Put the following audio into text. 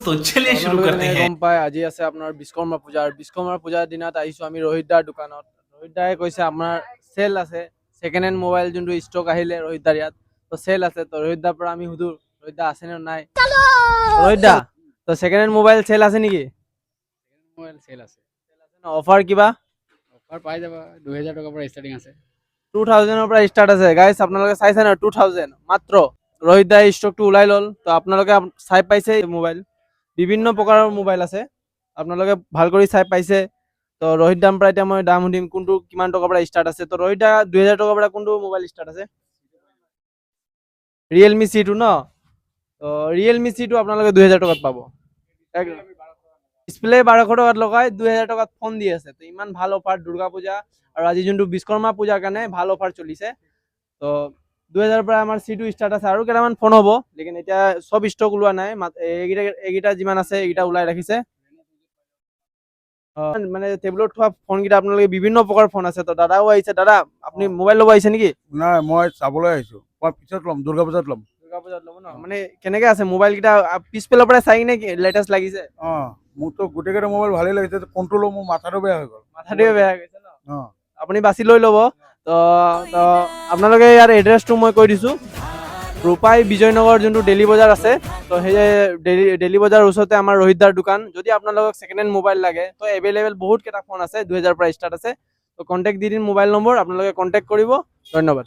तो चलिए शुरू करते हैं। গম পাই আজি আছে আপোনাৰ বিশ্বকৰ্মা পূজা আৰু বিশ্বকৰ্মা পূজাৰ দিনত আহিছো আমি ৰোহিত দাৰ দোকানত। ৰোহিত দাই কৈছে আপোনাৰ চেল আছে, ছেকেণ্ড হেণ্ড মোবাইল যোনটো ষ্টক আহিলে ৰোহিত দাৰ ইয়াত তো চেল আছে। তো ৰোহিত দাৰ পৰা আমি সুধো ৰোহিত দা আছে নে নাই। ৰোহিত দা তো ছেকেণ্ড হেণ্ড মোবাইল চেল আছে নেকি? মোবাইল চেল আছে। অফাৰ কিবা? অফাৰ পাই যাবা 2000 টকাৰ পৰা ষ্টাৰ্টিং আছে। 2000 পৰা ষ্টাৰ্ট আছে। গাইছ আপোনালোকে চাইছে না 2000 মাত্ৰ। ৰোহিত দাই ষ্টকটো ওলাই ল'ল। তো আপোনালোকে চাই পাইছে মোবাইল, বিভিন্ন প্ৰকাৰৰ মোবাইল আছে, আপোনালোকে ভাল কৰি চাই পাইছে। তো ৰোহিত দাম পৰা এতিয়া মই দাম সুধিম কোনটো কিমান টকাৰ পৰা ষ্টাৰ্ট আছে। তো ৰোহিত দা 2000 টকাৰ পৰা কোনটো মোবাইল ষ্টাৰ্ট আছে? ৰিয়েলমি C2 ন? তো ৰিয়েলমি C2 আপোনালোকে 2000 টকাত পাব। ডিসপ্লে 1200 টকাত লগাই 2000 টকাত ফোন দি আছে। তো ইমান ভাল অফাৰ দুৰ্গা পূজা আৰু আজি যোনটো বিশ্বকৰ্মা পূজাৰ কাৰণে ভাল অফাৰ চলিছে। তো 2000 পৰা আমাৰ C2 ষ্টাৰ্ট আছে আৰু কেইটামান ফোন হ'ব, লেকিন এতিয়া সব ষ্টক ওলোৱা নাই। এইকেইটা যিমান আছে এইকেইটা ওলাই ৰাখিছে। মানে টেবুলত থোৱা ফোনকেইটা আপোনালোকে বিভিন্ন প্ৰকাৰৰ ফোন আছে। তো দাদাও আহিছে। দাদা আপুনি মোবাইল ল'ব আহিছে নেকি? নাই, মই চাবলৈ আহিছো। মই পিছত ল'ম, দুৰ্গা পূজাত ল'ম। দুৰ্গা পূজাত ল'ব ন? মানে কেনেকে আছে মোবাইল কেইটা? পিছফালৰ পৰা চাই কিনে লেটেষ্ট লাগিছে? মোৰতো গোটেইকেইটা মোবাইল ভালেই লাগিছে, কোনটো ল'ম মোৰ মাথাটো বেয়া হৈ গ'ল। মাথাটোৱে বেয়া হৈ গৈছে ন? অঁ আপুনি বাছি লৈ ল'ব। তো আপোনালোকে ইয়াৰ এড্ৰেছটো মই কৈ দিছোঁ। ৰূপাই বিজয়নগৰ যোনটো ডেইলি বজাৰ আছে, তো সেই ডেইলি বজাৰৰ ওচৰতে আমাৰ ৰোহিত দাৰ দোকান। যদি আপোনালোকক ছেকেণ্ড হেণ্ড মোবাইল লাগে তো এভেইলেবল বহুত কেইটা ফোন আছে, 2000 পৰা ষ্টাৰ্ট আছে। তো কণ্টেক্ট দি দিম মোবাইল নম্বৰ, আপোনালোকে কণ্টেক্ট কৰিব। ধন্যবাদ।